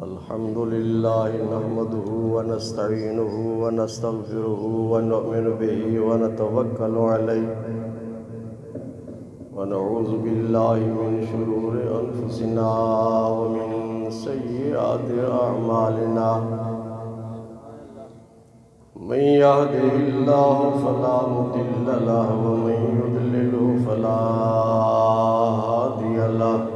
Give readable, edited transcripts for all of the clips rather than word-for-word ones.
الحمد لله نحمده ونستعينه ونستغفره ونؤمن به ونتوكل عليه ونعوذ بالله من شرور أنفسنا ومن سيئات أعمالنا من يهده الله فلا مضل له ومن يضلله فلا هادي له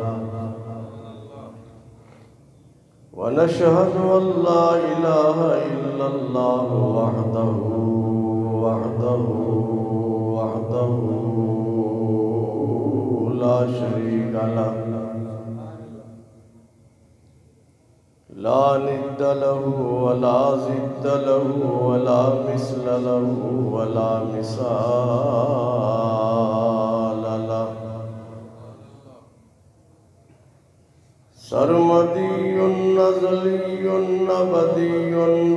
ونشهد أن لا إله إلا الله وحده لا شريك له لا ند له ولا ضد له ولا مثل له ولا مثال له سرمدي أزلي أبدي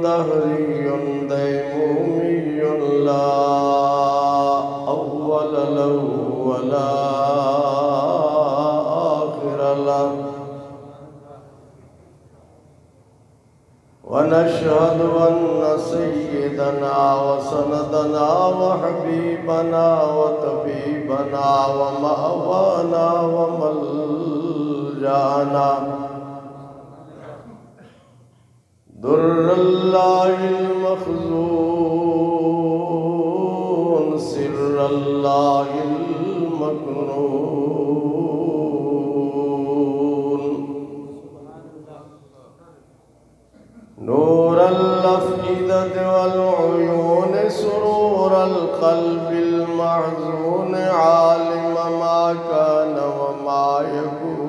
دهري ديمومي لا أول له ولا آخر له ونشهد أن سيدنا وسندنا وحبيبنا وطبيبنا ومأوانا وملجأنا در الله المخزون سر الله المكنون نور الأفئدة والعيون سرور القلب المحزون عالم ما كان وما يكون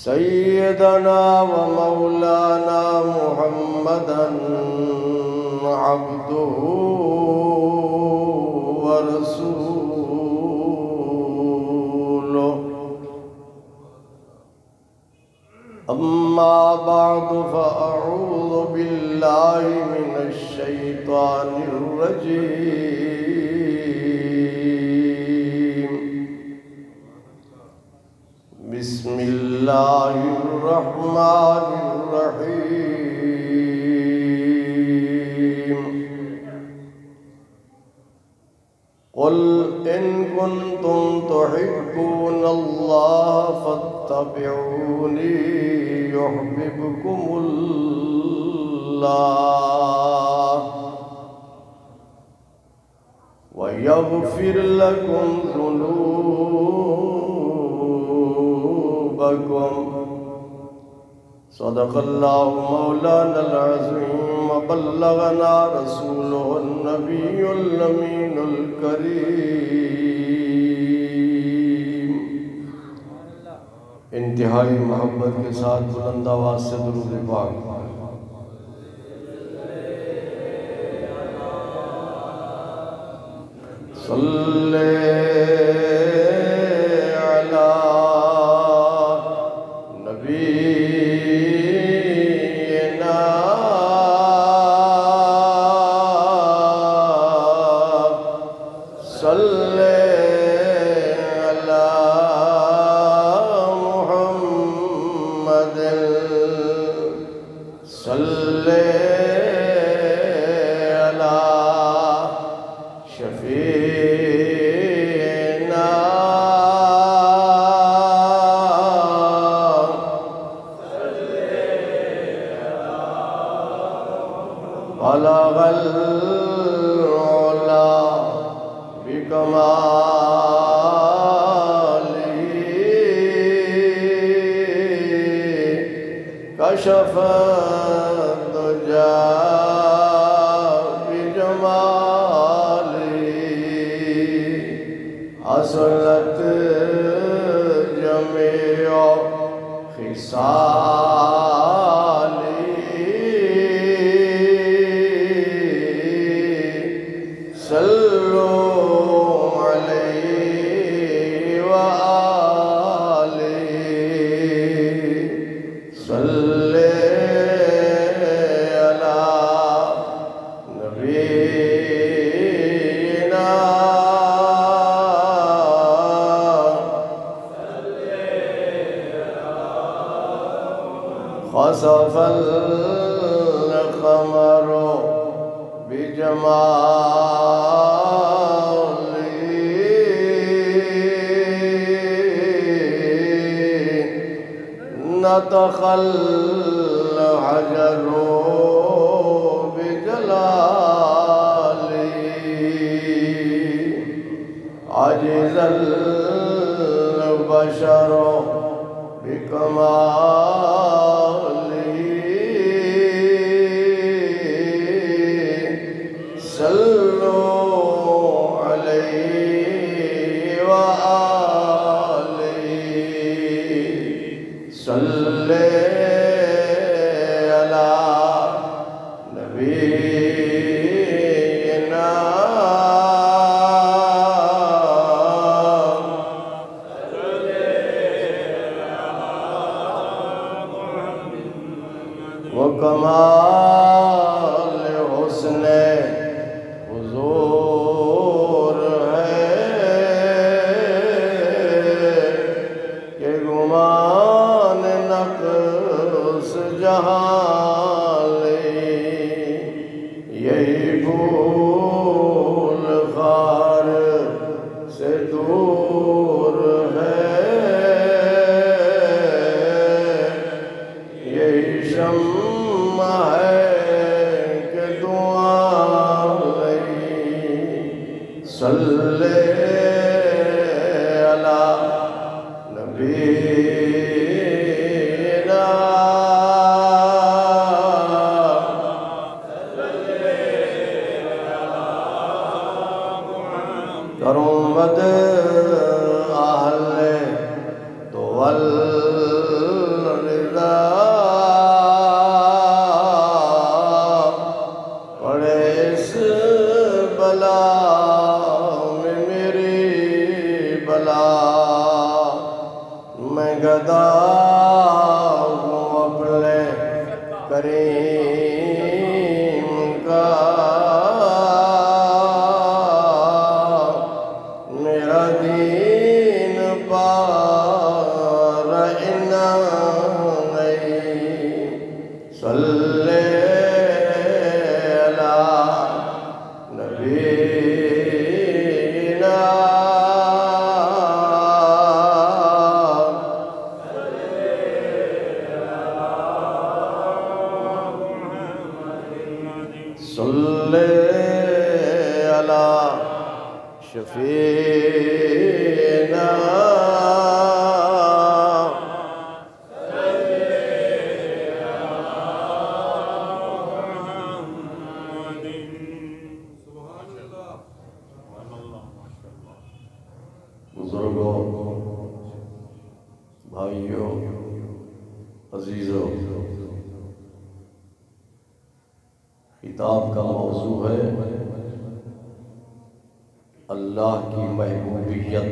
سيدنا ومولانا محمدا عبده ورسوله أما بعد فأعوذ بالله من الشيطان الرجيم بسم الله الرحمن الرحيم قل إن كنتم تحبون الله فاتبعوني يحببكم الله ويغفر لكم ذنوبكم صدق الله مولانا العظيم وبلغنا رسوله النبي الأمين الكريم انتہائی محبت کے ساتھ بلند آواز سے درود پاک صلی علی نبینا صلی بلغ العلا بكماله كشف الدجى بجماله أصلت جميع خصاله صلوا عليه وآله صلى على نبينا خسف القمر بجماله نطق الحجر بجلاله عجز البشر بكماله صلوا عليه وآله صلی علی نبینا وکمال حسن حضور ہے کہ گمان نقص جہاں لے یہی بھول خار سے دور ہے یہی شمع ہے کہ دعا لئی صلی علی نبینا کروں مد اہل تو الرضا پڑے اس بلا میں میری بلا میں گدا ہوں اپنے کریم کا میرا دین پار نہیں صلی علی نبینا صلی علی شفیعنا بزرگوں، بھائیوں، عزیزوں، خطاب کا موضوع ہے اللہ کی محبوبیت۔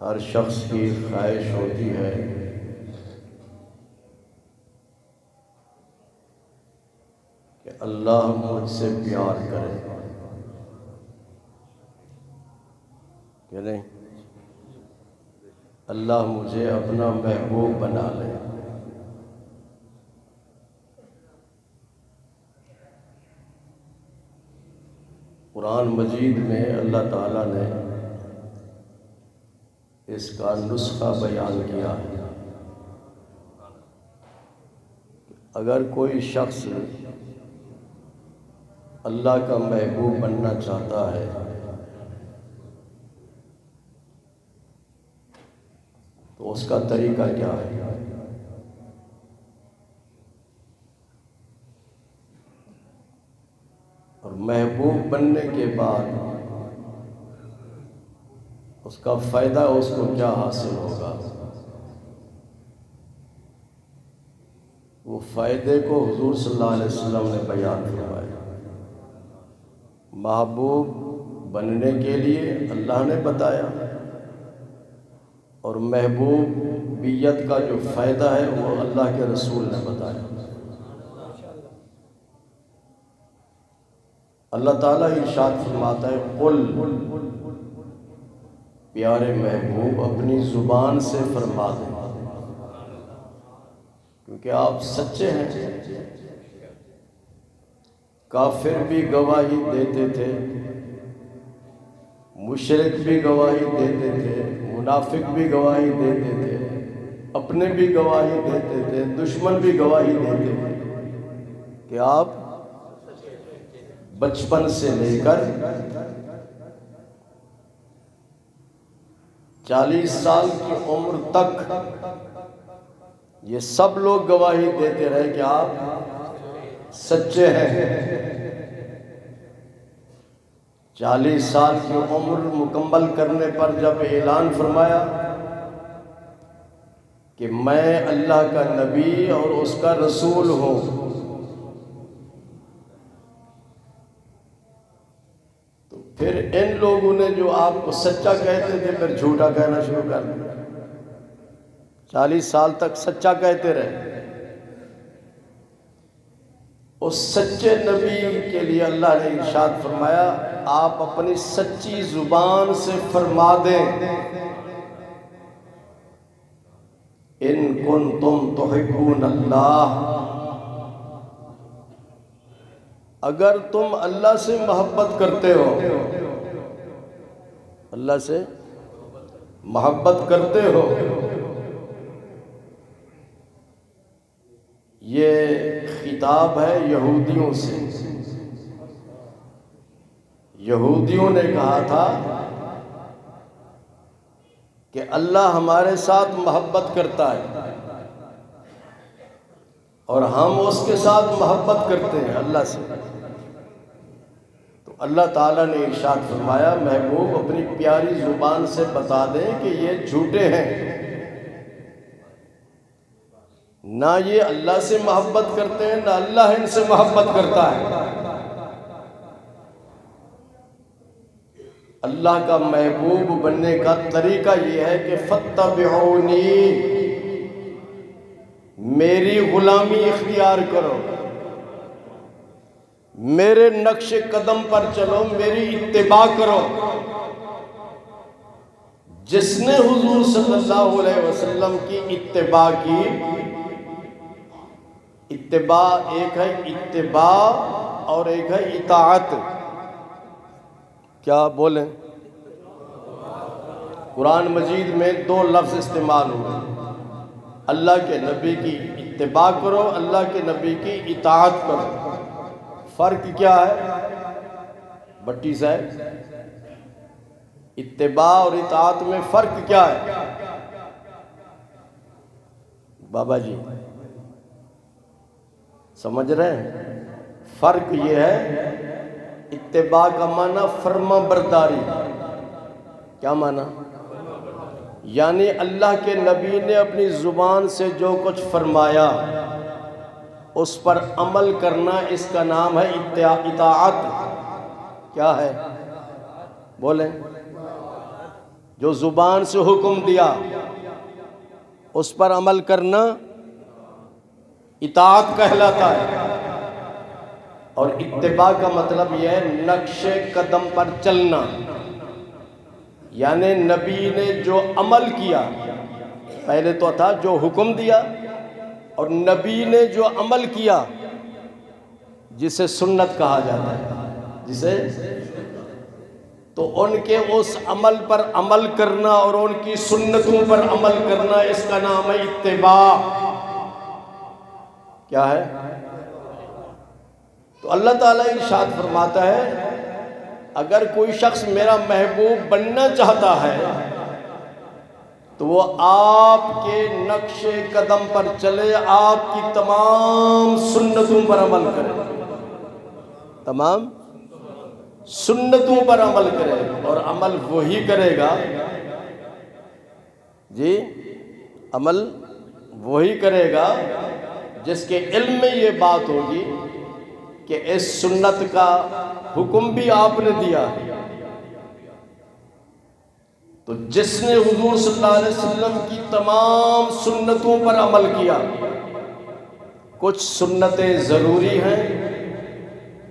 ہر شخص کی خواہش ہوتی ہے کہ اللہ مجھ سے پیار کرے، کہ نہیں؟ اللہ مجھے اپنا محبوب بنا لے۔ قرآن مجید میں اللہ تعالیٰ نے اس کا نسخہ بیان کیا ہے۔ اگر کوئی شخص اللہ کا محبوب بننا چاہتا ہے تو اس کا طریقہ کیا ہے؟ اور محبوب بننے کے بعد اس کا فائدہ اس کو کیا حاصل ہوگا؟ وہ فائدے کو حضور صلی اللہ علیہ وسلم نے بیان فرمایا۔ محبوب بننے کے لیے اللہ نے بتایا، اور محبوبیت کا جو فائدہ ہے وہ اللہ کے رسول نے بتایا۔ اللہ تعالیٰ ارشاد فرماتا ہے قل، پیارے محبوب اپنی زبان سے فرما دیں، کیونکہ آپ سچے ہیں۔ کافر بھی گواہی دیتے تھے، مشرک بھی گواہی دیتے تھے، منافق بھی گواہی دیتے تھے، اپنے بھی گواہی دیتے تھے، دشمن بھی گواہی دیتے تھے کہ آپ بچپن سے لے کر 40 سال کی عمر تک یہ سب لوگ گواہی دیتے رہے کہ آپ سچے ہیں۔ 40 سال کی عمر مکمل کرنے پر جب اعلان فرمایا کہ میں اللہ کا نبی اور اس کا رسول ہوں، تو پھر ان لوگوں نے جو آپ کو سچا کہتے تھے پھر جھوٹا کہنا شروع کر دیا۔ 40 سال تک سچا کہتے رہے۔ اس سچے نبی کے لیے اللہ نے ارشاد فرمایا آپ اپنی سچی زبان سے فرما دیں ان کنتم تحبون اللہ، اگر تم اللہ سے محبت کرتے ہو، اللہ سے محبت کرتے ہو۔ یہ خطاب ہے یہودیوں سے۔ یہودیوں نے کہا تھا کہ اللہ ہمارے ساتھ محبت کرتا ہے اور ہم اس کے ساتھ محبت کرتے ہیں اللہ سے۔ تو اللہ تعالیٰ نے ارشاد فرمایا محبوب اپنی پیاری زبان سے بتا دیں کہ یہ جھوٹے ہیں، نہ یہ اللہ سے محبت کرتے ہیں نہ اللہ ان سے محبت کرتا ہے۔ اللہ کا محبوب بننے کا طریقہ یہ ہے کہ فاتبعونی، میری غلامی اختیار کرو، میرے نقش قدم پر چلو، میری اتباع کرو۔ جس نے حضور صلی اللہ علیہ وسلم کی اتباع کی، اتباع ایک ہے اتباع اور ایک ہے اطاعت۔ کیا بولیں؟ قرآن مجید میں 2 لفظ استعمال ہوئے، اللہ کے نبی کی اتباع کرو، اللہ کے نبی کی اطاعت کرو۔ فرق کیا ہے بٹی صاحب؟ اتباع اور اطاعت میں فرق کیا ہے بابا جی؟ سمجھ رہے ہیں؟ فرق یہ ہے اتباع کا معنی فرما برداری۔ کیا معنی؟ یعنی اللہ کے نبی نے اپنی زبان سے جو کچھ فرمایا اس پر عمل کرنا، اس کا نام ہے اطاعت۔ کیا ہے بولیں؟ جو زبان سے حکم دیا اس پر عمل کرنا اطاعت کہلاتا ہے۔ اور اتباع کا مطلب یہ ہے نقش قدم پر چلنا، یعنی نبی نے جو عمل کیا، پہلے تو تھا جو حکم دیا، اور نبی نے جو عمل کیا جسے سنت کہا جاتا ہے، جسے تو ان کے اس عمل پر عمل کرنا اور ان کی سنتوں پر عمل کرنا، اس کا نام ہے اتباع۔ کیا ہے؟ تو اللہ تعالیٰ ارشاد فرماتا ہے اگر کوئی شخص میرا محبوب بننا چاہتا ہے تو وہ آپ کے نقش قدم پر چلے، آپ کی تمام سنتوں پر عمل کرے، تمام سنتوں پر عمل کرے۔ اور عمل وہی کرے گا جی، عمل وہی کرے گا جس کے علم میں یہ بات ہوگی کہ اس سنت کا حکم بھی آپ نے دیا۔ تو جس نے حضور صلی اللہ علیہ وسلم کی تمام سنتوں پر عمل کیا، کچھ سنتیں ضروری ہیں،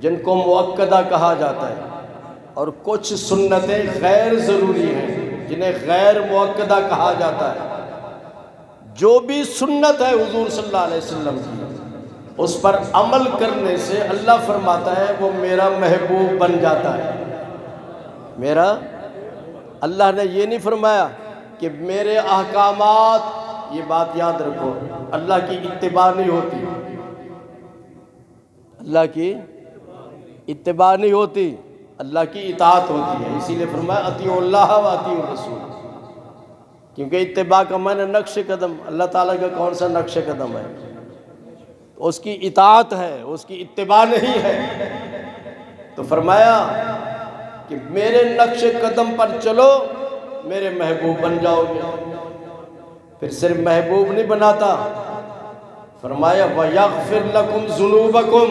جن کو مؤکدہ کہا جاتا ہے، اور کچھ سنتیں غیر ضروری ہیں جنہیں غیر مؤکدہ کہا جاتا ہے۔ جو بھی سنت ہے حضور صلی اللہ علیہ وسلم کی، اس پر عمل کرنے سے اللہ فرماتا ہے وہ میرا محبوب بن جاتا ہے۔ میرا، اللہ نے یہ نہیں فرمایا کہ میرے احکامات، یہ بات یاد رکھو، اللہ کی اتباع نہیں ہوتی، اللہ کی اتباع نہیں ہوتی، اللہ کی اطاعت ہوتی ہے۔ اسی لیے فرمایا اطیعوا اللہ و اطیعوا الرسول، کیونکہ اتباع کا معنی نقش قدم، اللہ تعالیٰ کا کون سا نقش قدم ہے؟ اس کی اطاعت ہے، اس کی اتباع نہیں ہے۔ تو فرمایا کہ میرے نقش قدم پر چلو، میرے محبوب بن جاؤ گے۔ پھر صرف محبوب نہیں بناتا، فرمایا وَيَغْفِرْ لَكُمْ ذُنُوبَكُمْ،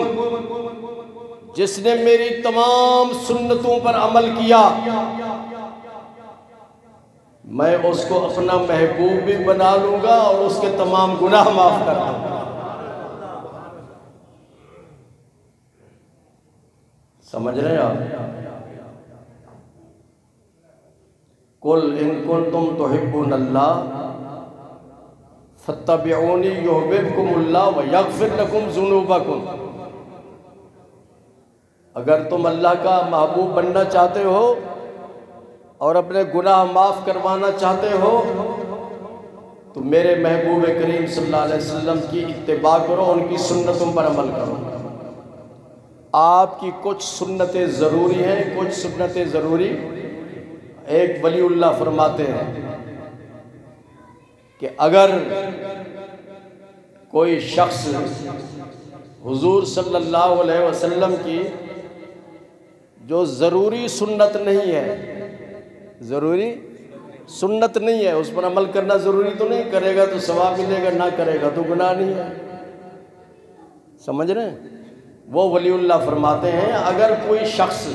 جس نے میری تمام سنتوں پر عمل کیا میں اس کو اپنا محبوب بھی بنا لوں گا اور اس کے تمام گناہ معاف کر دوں گا۔ سمجھ رہے ہیں آپ؟ قُلْ إِن كُنتُمْ تُحِبُّونَ اللَّهَ فَاتَّبِعُونِي يُحْبِبْكُمُ اللَّهُ وَيَغْفِرْ لَكُمْ ذُنُوبَكُمْ۔ اگر تم اللہ کا محبوب بننا چاہتے ہو اور اپنے گناہ معاف کروانا چاہتے ہو تو میرے محبوب کریم صلی اللہ علیہ وسلم کی اتباع کرو، ان کی سنتوں پر عمل کرو۔ آپ کی کچھ سنتیں ضروری ہیں، کچھ سنتیں ضروری۔ ایک ولی اللہ فرماتے ہیں کہ اگر کوئی شخص حضور صلی اللہ علیہ وسلم کی جو ضروری سنت نہیں ہے، ضروری سنت نہیں ہے، اس پر عمل کرنا ضروری تو نہیں، کرے گا تو ثواب ملے گا، نہ کرے گا تو گناہ نہیں ہے۔ سمجھ رہے ہیں؟ وہ ولی اللہ فرماتے ہیں اگر کوئی شخص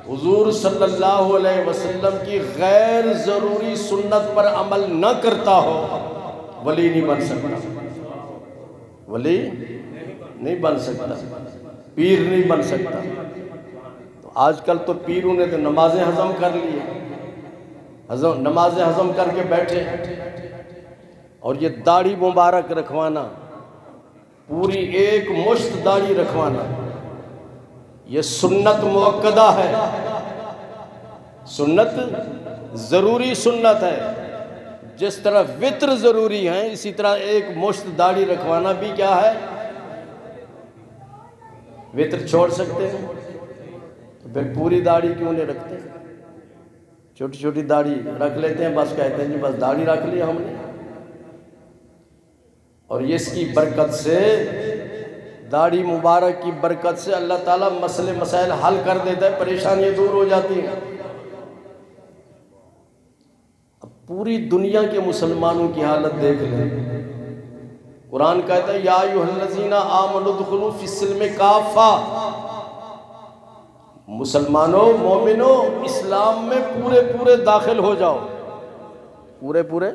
حضور صلی اللہ علیہ وسلم کی غیر ضروری سنت پر عمل نہ کرتا ہو، ولی نہیں بن سکتا، ولی نہیں بن سکتا، پیر نہیں بن سکتا۔ تو آج کل تو پیروں نے تو نمازیں ہضم کر لی ہیں، نمازیں ہضم کر کے بیٹھے، اور یہ داڑھی مبارک رکھوانا، پوری ایک مشت داڑھی رکھوانا، یہ سنت مؤکدہ ہے، سنت ضروری سنت ہے۔ جس طرح وطر ضروری ہے، اسی طرح ایک مشت داڑھی رکھوانا بھی کیا ہے؟ وطر چھوڑ سکتے ہیں تو پھر پوری داڑھی کیوں نہیں رکھتے؟ چھوٹی چھوٹی داڑھی رکھ لیتے ہیں، بس کہتے ہیں جی بس داڑھی رکھ لی ہم نے، اور اس کی برکت سے، داڑھی مبارک کی برکت سے اللہ تعالیٰ مسئلے مسائل حل کر دیتا ہے، پریشانیاں دور ہو جاتی ہیں۔ اب پوری دنیا کے مسلمانوں کی حالت دیکھ لیں، قرآن کہتا ہے یا ایھا الذین آمنوا ادخلوا فی السلم کافہ، مسلمانوں، مومنوں، اسلام میں پورے پورے داخل ہو جاؤ، پورے پورے۔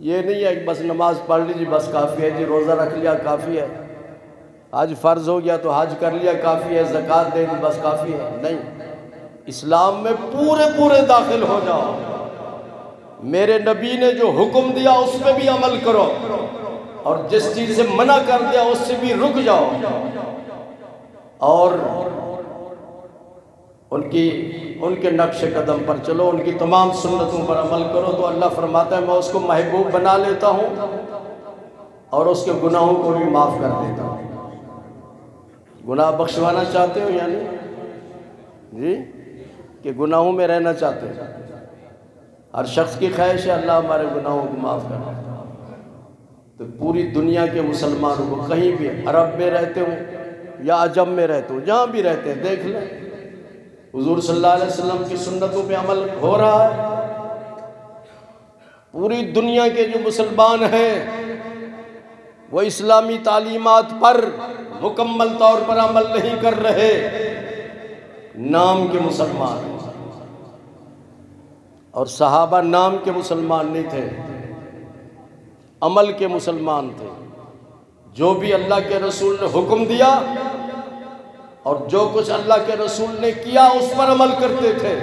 یہ نہیں ہے کہ بس نماز پڑھ لیجیے بس کافی ہے، جی روزہ رکھ لیا کافی ہے، حج فرض ہو گیا تو حج کر لیا کافی ہے، زکوٰۃ دے دی بس کافی ہے، نہیں، اسلام میں پورے پورے داخل ہو جاؤ۔ میرے نبی نے جو حکم دیا اس پہ بھی عمل کرو، اور جس چیز سے منع کر دیا اس سے بھی رک جاؤ، اور ان کے نقش قدم پر چلو، ان کی تمام سنتوں پر عمل کرو، تو اللہ فرماتا ہے میں اس کو محبوب بنا لیتا ہوں اور اس کے گناہوں کو بھی معاف کر دیتا ہوں۔ گناہ بخشوانا چاہتے ہو یعنی جی کہ گناہوں میں رہنا چاہتے ہیں؟ ہر شخص کی خواہش ہے اللہ ہمارے گناہوں کو معاف کر دے۔ تو پوری دنیا کے مسلمانوں کو کہیں بھی، عرب میں رہتے ہوں یا عجم میں رہتے ہوں، جہاں بھی رہتے ہیں دیکھ لیں، حضور صلی اللہ علیہ وسلم کی سنتوں پہ عمل ہو رہا ہے۔ پوری دنیا کے جو مسلمان ہیں وہ اسلامی تعلیمات پر مکمل طور پر عمل نہیں کر رہے، نام کے مسلمان ہیں، اور صحابہ نام کے مسلمان نہیں تھے، عمل کے مسلمان تھے۔ جو بھی اللہ کے رسول نے حکم دیا اور جو کچھ اللہ کے رسول نے کیا اس پر عمل کرتے تھے۔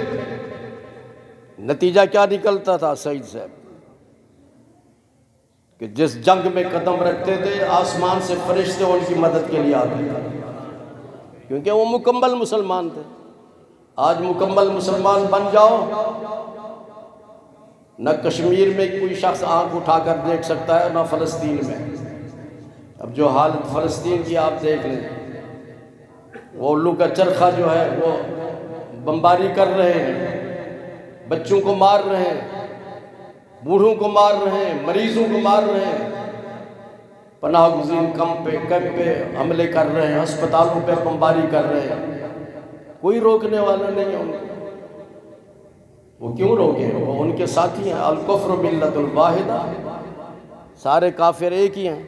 نتیجہ کیا نکلتا تھا سعید صاحب؟ کہ جس جنگ میں قدم رکھتے تھے آسمان سے فرشتے ان کی مدد کے لیے آتے تھے، کیونکہ وہ مکمل مسلمان تھے۔ آج مکمل مسلمان بن جاؤ، نہ کشمیر میں کوئی شخص آنکھ اٹھا کر دیکھ سکتا ہے، نہ فلسطین میں۔ اب جو حالت فلسطین کی آپ دیکھ لیں، وہ الو کا چرخہ جو ہے وہ بمباری کر رہے ہیں، بچوں کو مار رہے ہیں، بوڑھوں کو مار رہے ہیں، مریضوں کو مار رہے ہیں، پناہ گزین کیمپ پہ حملے کر رہے ہیں، ہسپتالوں پہ بمباری کر رہے ہیں، کوئی روکنے والا نہیں ہے ان کو۔ وہ کیوں روکے؟ وہ ان کے ساتھی ہیں۔ الکفر ملت الواحدہ، سارے کافر ایک ہی ہیں،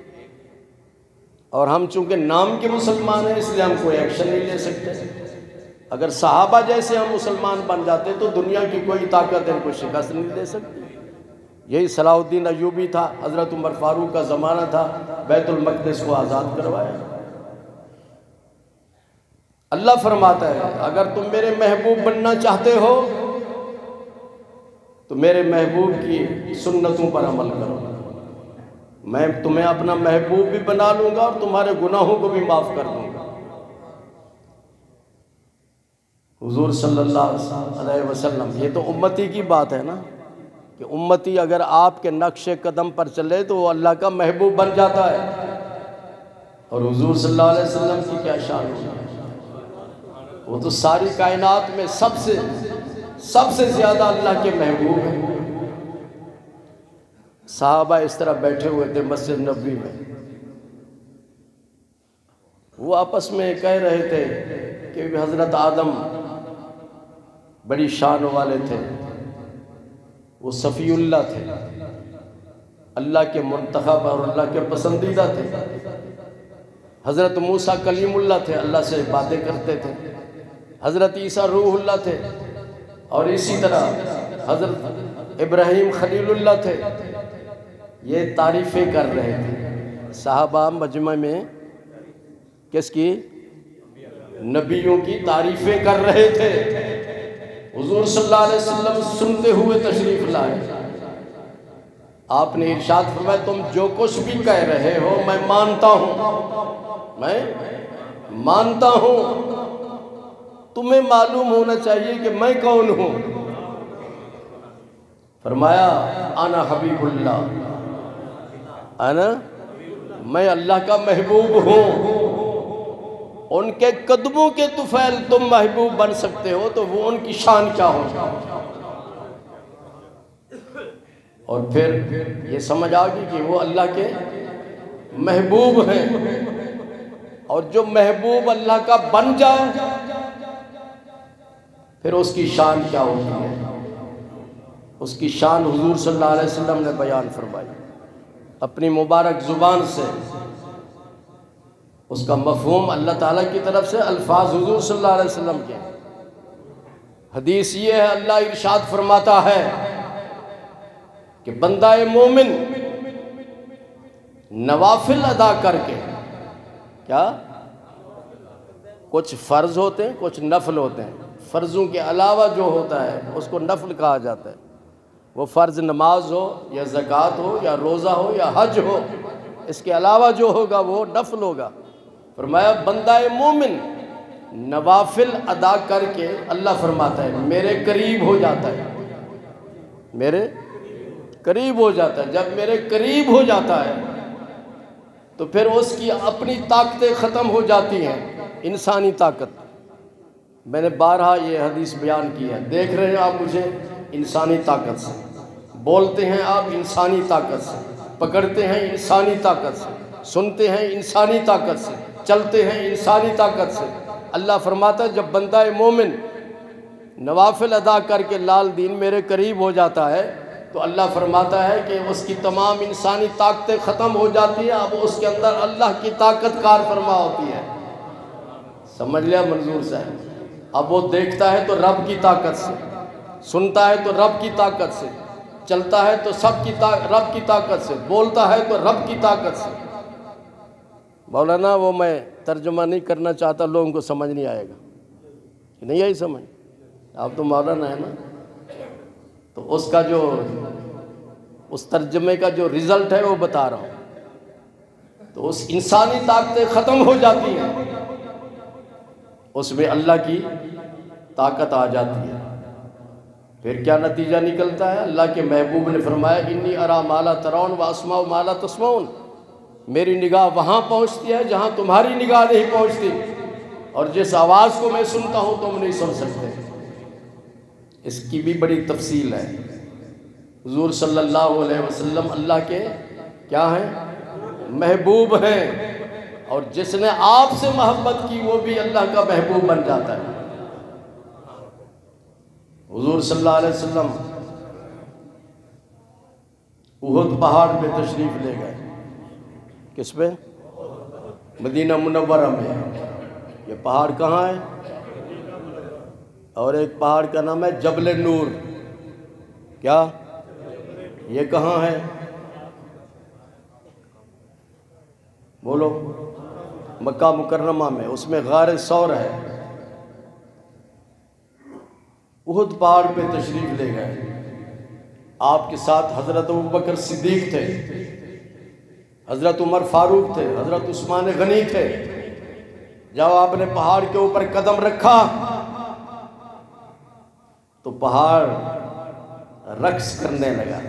اور ہم چونکہ نام کے مسلمان ہیں اس لیے ہم کوئی ایکشن نہیں لے سکتے۔ اگر صحابہ جیسے ہم مسلمان بن جاتے تو دنیا کی کوئی طاقت ان کو شکست نہیں دے سکتی۔ یہی صلاح الدین ایوبی تھا، حضرت عمر فاروق کا زمانہ تھا، بیت المقدس کو آزاد کروایا۔ اللہ فرماتا ہے اگر تم میرے محبوب بننا چاہتے ہو تو میرے محبوب کی سنتوں پر عمل کرو، میں تمہیں اپنا محبوب بھی بنا لوں گا اور تمہارے گناہوں کو بھی معاف کر دوں گا۔ حضور صلی اللہ علیہ وسلم، یہ تو امتی کی بات ہے نا، کہ امتی اگر آپ کے نقش قدم پر چلے تو وہ اللہ کا محبوب بن جاتا ہے۔ اور حضور صلی اللہ علیہ وسلم کی کیا شان ہے، وہ تو ساری کائنات میں سب سے زیادہ اللہ کے محبوب ہیں۔ صحابہ اس طرح بیٹھے ہوئے تھے مسجد نبوی میں، وہ آپس میں کہہ رہے تھے کہ حضرت آدم بڑی شان والے تھے، وہ صفی اللہ تھے، اللہ کے منتخب اور اللہ کے پسندیدہ تھے۔ حضرت موسیٰ کلیم اللہ تھے، اللہ سے باتیں کرتے تھے۔ حضرت عیسیٰ روح اللہ تھے، اور اسی طرح حضرت ابراہیم خلیل اللہ تھے۔ یہ تعریفیں کر رہے تھے صحابہ مجمع میں، کس کی؟ نبیوں کی تعریفیں کر رہے تھے۔ حضور صلی اللہ علیہ وسلم سنتے ہوئے تشریف لائے، آپ نے ارشاد فرمایا تم جو کچھ بھی کہہ رہے ہو میں مانتا ہوں، میں مانتا ہوں، تمہیں معلوم ہونا چاہیے کہ میں کون ہوں۔ فرمایا انا حبیب اللہ، میں اللہ کا محبوب ہوں۔ ان کے قدموں کے طفیل تم محبوب بن سکتے ہو تو وہ ان کی شان کیا ہو۔ اور پھر یہ سمجھ آ گئی کہ وہ اللہ کے محبوب ہیں، اور جو محبوب اللہ کا بن جائے پھر اس کی شان کیا ہوتی ہے۔ اس کی شان حضور صلی اللہ علیہ وسلم نے بیان فرمائی اپنی مبارک زبان سے، اس کا مفہوم اللہ تعالیٰ کی طرف سے، الفاظ حضور صلی اللہ علیہ وسلم کے۔ حدیث یہ ہے، اللہ ارشاد فرماتا ہے کہ بندہ مومن نوافل ادا کر کے، کیا کچھ فرض ہوتے ہیں کچھ نفل ہوتے ہیں، فرضوں کے علاوہ جو ہوتا ہے اس کو نفل کہا جاتا ہے۔ وہ فرض نماز ہو یا زکوٰۃ ہو یا روزہ ہو یا حج ہو، اس کے علاوہ جو ہوگا وہ نفل ہوگا۔ فرمایا بندہ مومن نوافل ادا کر کے اللہ فرماتا ہے میرے قریب ہو جاتا ہے، میرے قریب ہو جاتا ہے۔ جب میرے قریب ہو جاتا ہے تو پھر اس کی اپنی طاقتیں ختم ہو جاتی ہیں، انسانی طاقت۔ میں نے بارہا یہ حدیث بیان کی ہے، دیکھ رہے ہیں آپ مجھے انسانی طاقت سے، بولتے ہیں آپ انسانی طاقت سے، پکڑتے ہیں انسانی طاقت سے، سنتے ہیں انسانی طاقت سے، چلتے ہیں انسانی طاقت سے۔ اللہ فرماتا ہے جب بندہ مومن نوافل ادا کر کے لال دین میرے قریب ہو جاتا ہے تو اللہ فرماتا ہے کہ اس کی تمام انسانی طاقتیں ختم ہو جاتی ہیں، اب اس کے اندر اللہ کی طاقت کار فرما ہوتی ہے۔ سمجھ لیا منظور صاحب؟ اب وہ دیکھتا ہے تو رب کی طاقت سے، سنتا ہے تو رب کی طاقت سے، چلتا ہے تو رب کی طاقت سے، بولتا ہے تو رب کی طاقت سے۔ مولانا وہ میں ترجمہ نہیں کرنا چاہتا، لوگوں کو سمجھ نہیں آئے گا، نہیں آئی سمجھ؟ آپ تو مولانا ہے نا، تو اس کا جو اس ترجمے کا جو رزلٹ ہے وہ بتا رہا ہوں۔ تو اس انسانی طاقتیں ختم ہو جاتی ہیں، اس میں اللہ کی طاقت آ جاتی ہے۔ پھر کیا نتیجہ نکلتا ہے؟ اللہ کے محبوب نے فرمایا انی ارا ما لا ترون واسمع ما لا تسمعون، میری نگاہ وہاں پہنچتی ہے جہاں تمہاری نگاہ نہیں پہنچتی، اور جس آواز کو میں سنتا ہوں تم نہیں سن سکتے۔ اس کی بھی بڑی تفصیل ہے۔ حضور صلی اللہ علیہ وسلم اللہ کے کیا ہیں؟ محبوب ہیں، اور جس نے آپ سے محبت کی وہ بھی اللہ کا محبوب بن جاتا ہے۔ حضور صلی اللہ علیہ وسلم احد پہاڑ پہ تشریف لے گئے، کس پہ؟ مدینہ منورہ میں۔ یہ پہاڑ کہاں ہے؟ اور ایک پہاڑ کا نام ہے جبل نور۔ کیا یہ کہاں ہے؟ بولو۔ مکہ مکرمہ میں، اس میں غار ثور ہے۔ احد پہاڑ پہ تشریف لے گئے، آپ کے ساتھ حضرت ابوبکر صدیق تھے، حضرت عمر فاروق تھے، حضرت عثمان غنی تھے۔ جب آپ نے پہاڑ کے اوپر قدم رکھا تو پہاڑ رقص کرنے لگا،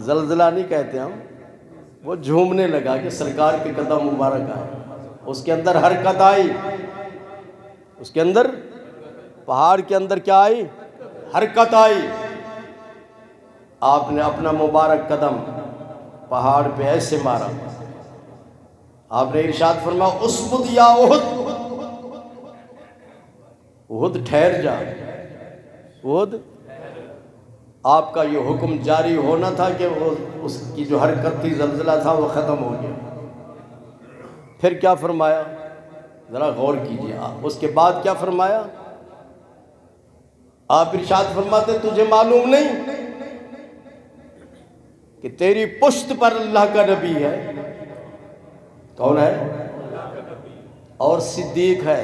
زلزلہ نہیں کہتے ہم، وہ جھومنے لگا کہ سرکار کے قدم مبارک آئے۔ اس کے اندر حرکت آئی، اس کے اندر پہاڑ کے اندر کیا آئی؟ حرکت آئی۔ آپ نے اپنا مبارک قدم پہاڑ پہ ایسے مارا، آپ نے ارشاد فرمایا اسبت یا احد، احد ٹھہر جا۔ احد، آپ کا یہ حکم جاری ہونا تھا کہ اس کی جو حرکت تھی، زلزلہ تھا، وہ ختم ہو گیا۔ پھر کیا فرمایا؟ ذرا غور کیجیے۔ اس کے بعد کیا فرمایا؟ آپ ارشاد فرماتے تجھے معلوم نہیں کہ تیری پشت پر اللہ کا نبی ہے؟ کون ہے؟ اور صدیق ہے،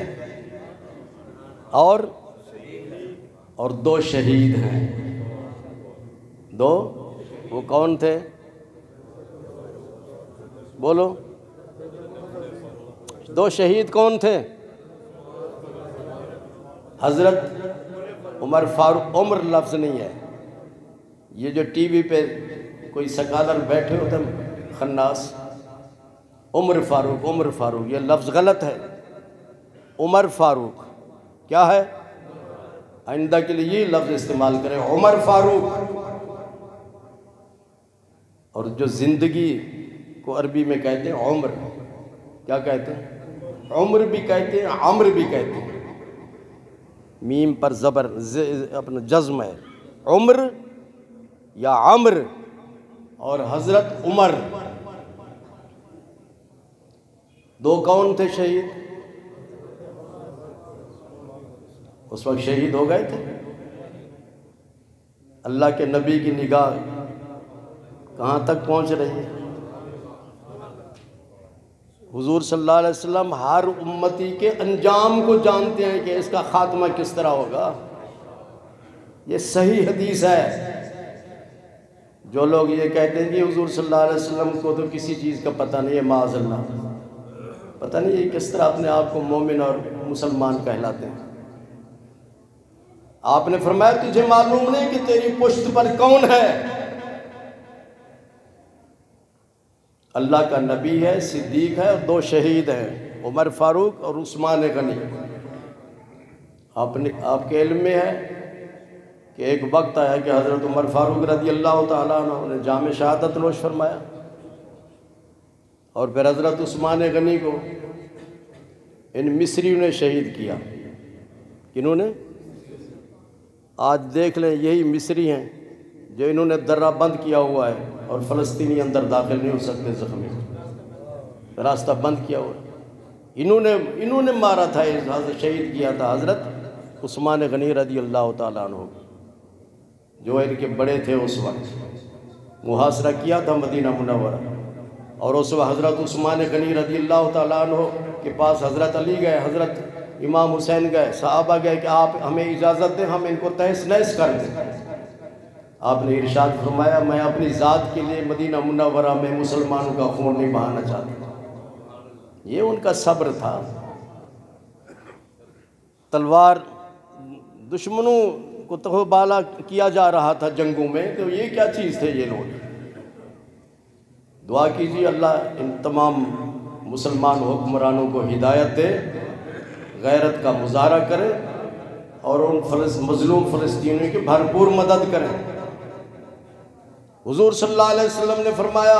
اور دو شہید ہیں۔ دو، وہ کون تھے؟ بولو، دو شہید کون تھے؟ حضرت عمر فاروق۔ عمر لفظ نہیں ہے، یہ جو ٹی وی پہ کوئی سکالر بیٹھے ہوتے ہیں خناس، عمر فاروق، عمر فاروق، یہ لفظ غلط ہے۔ عمر فاروق کیا ہے؟ آئندہ کے لیے یہ لفظ استعمال کریں، عمر فاروق۔ اور جو زندگی کو عربی میں کہتے ہیں عمر، کیا کہتے ہیں؟ عمر بھی کہتے ہیں، عمر بھی کہتے ہیں، میم پر زبر اپنا جزم ہے، عمر یا عمر۔ اور حضرت عمر، دو کون تھے شہید؟ اس وقت شہید ہو گئے تھے۔ اللہ کے نبی کی نگاہ کہاں تک پہنچ رہی ہے؟ حضور صلی اللہ علیہ وسلم ہر امتی کے انجام کو جانتے ہیں کہ اس کا خاتمہ کس طرح ہوگا۔ یہ صحیح حدیث ہے۔ جو لوگ یہ کہتے ہیں کہ حضور صلی اللہ علیہ وسلم کو تو کسی چیز کا پتہ نہیں ہے، معاذ اللہ، پتہ نہیں یہ کس طرح اپنے آپ کو مومن اور مسلمان کہلاتے ہیں۔ آپ نے فرمایا تجھے معلوم نہیں کہ تیری پشت پر کون ہے؟ اللہ کا نبی ہے، صدیق ہے، اور دو شہید ہیں، عمر فاروق اور عثمان غنی۔ آپ کے علم میں ہے کہ ایک وقت آیا کہ حضرت عمر فاروق رضی اللہ تعالیٰ عنہ نے جام شہادت نوش فرمایا، اور پھر حضرت عثمان غنی کو ان مصریوں نے شہید کیا۔ کنہوں نے؟ آج دیکھ لیں، یہی مصری ہیں جو انہوں نے درہ بند کیا ہوا ہے، اور فلسطینی اندر داخل نہیں ہو سکتے، زخمی، راستہ بند کیا ہوا ہے۔ انہوں نے مارا تھا، شہید کیا تھا حضرت عثمان غنی رضی اللہ تعالیٰ عنہ، جو ان کے بڑے تھے۔ اس وقت محاصرہ کیا تھا مدینہ منورہ، اور اس وقت حضرت عثمان غنی رضی اللہ تعالیٰ عنہ کے پاس حضرت علی گئے، حضرت امام حسین گئے، صحابہ گئے کہ آپ ہمیں اجازت دیں، ہم ان کو تہس نہس کر دیں۔ آپ نے ارشاد فرمایا میں اپنی ذات کے لیے مدینہ منورہ میں مسلمانوں کا خون نہیں بہانا چاہتا۔ یہ ان کا صبر تھا۔ تلوار دشمنوں کو تو بالا کیا جا رہا تھا جنگوں میں، تو یہ کیا چیز تھے یہ لوگ؟ دعا کیجیے اللہ ان تمام مسلمان حکمرانوں کو ہدایت دے، غیرت کا مظاہرہ کرے اور ان مظلوم فلسطینیوں کی بھرپور مدد کریں۔ حضور صلی اللہ علیہ وسلم نے فرمایا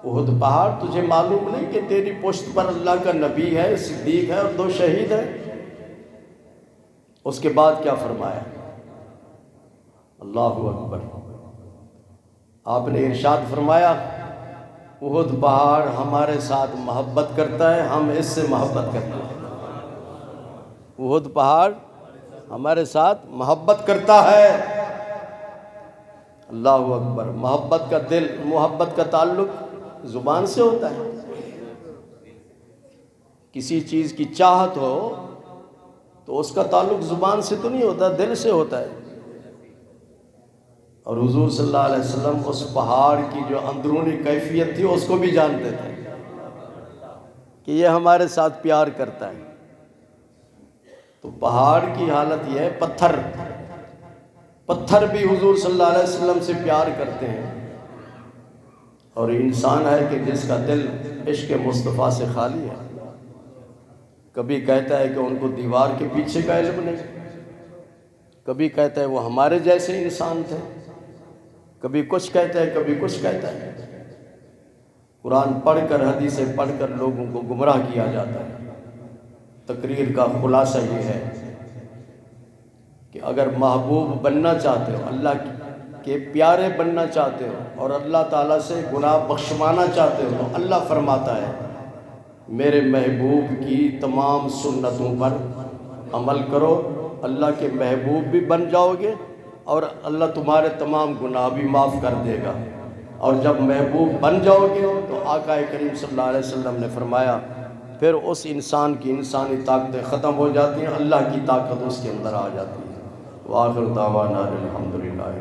احد پہاڑ تجھے معلوم نہیں کہ تیری پشت پر اللہ کا نبی ہے، صدیق ہے اور 2 شہید ہیں؟ اس کے بعد کیا فرمایا؟ اللہ اکبر۔ آپ نے ارشاد فرمایا احد پہاڑ ہمارے ساتھ محبت کرتا ہے، ہم اس سے محبت کرتے ہیں۔ احد پہاڑ ہمارے ساتھ محبت کرتا ہے۔ اللہ اکبر۔ محبت کا دل، محبت کا تعلق زبان سے ہوتا ہے۔ کسی چیز کی چاہت ہو تو اس کا تعلق زبان سے تو نہیں ہوتا، دل سے ہوتا ہے۔ اور حضور صلی اللہ علیہ وسلم اس پہاڑ کی جو اندرونی کیفیت تھی اس کو بھی جانتے تھے کہ یہ ہمارے ساتھ پیار کرتا ہے۔ تو پہاڑ کی حالت یہ ہے، پتھر بھی حضور صلی اللہ علیہ وسلم سے پیار کرتے ہیں، اور انسان ہے کہ جس کا دل عشق مصطفیٰ سے خالی ہے۔ کبھی کہتا ہے کہ ان کو دیوار کے پیچھے کا علم نہیں، کبھی کہتا ہے وہ ہمارے جیسے انسان تھے، کبھی کچھ کہتا ہے کبھی کچھ کہتا ہے۔ قرآن پڑھ کر، حدیثیں پڑھ کر لوگوں کو گمراہ کیا جاتا ہے۔ تقریر کا خلاصہ یہ ہے کہ اگر محبوب بننا چاہتے ہو، اللہ کے پیارے بننا چاہتے ہو اور اللہ تعالیٰ سے گناہ بخشوانا چاہتے ہو، تو اللہ فرماتا ہے میرے محبوب کی تمام سنتوں پر عمل کرو، اللہ کے محبوب بھی بن جاؤ گے اور اللہ تمہارے تمام گناہ بھی معاف کر دے گا۔ اور جب محبوب بن جاؤ گے تو آقا کریم صلی اللہ علیہ وسلم نے فرمایا پھر اس انسان کی انسانی طاقتیں ختم ہو جاتی ہیں، اللہ کی طاقت اس کے اندر آ جاتی ہے۔ وآخر دعوانا الحمدللہ۔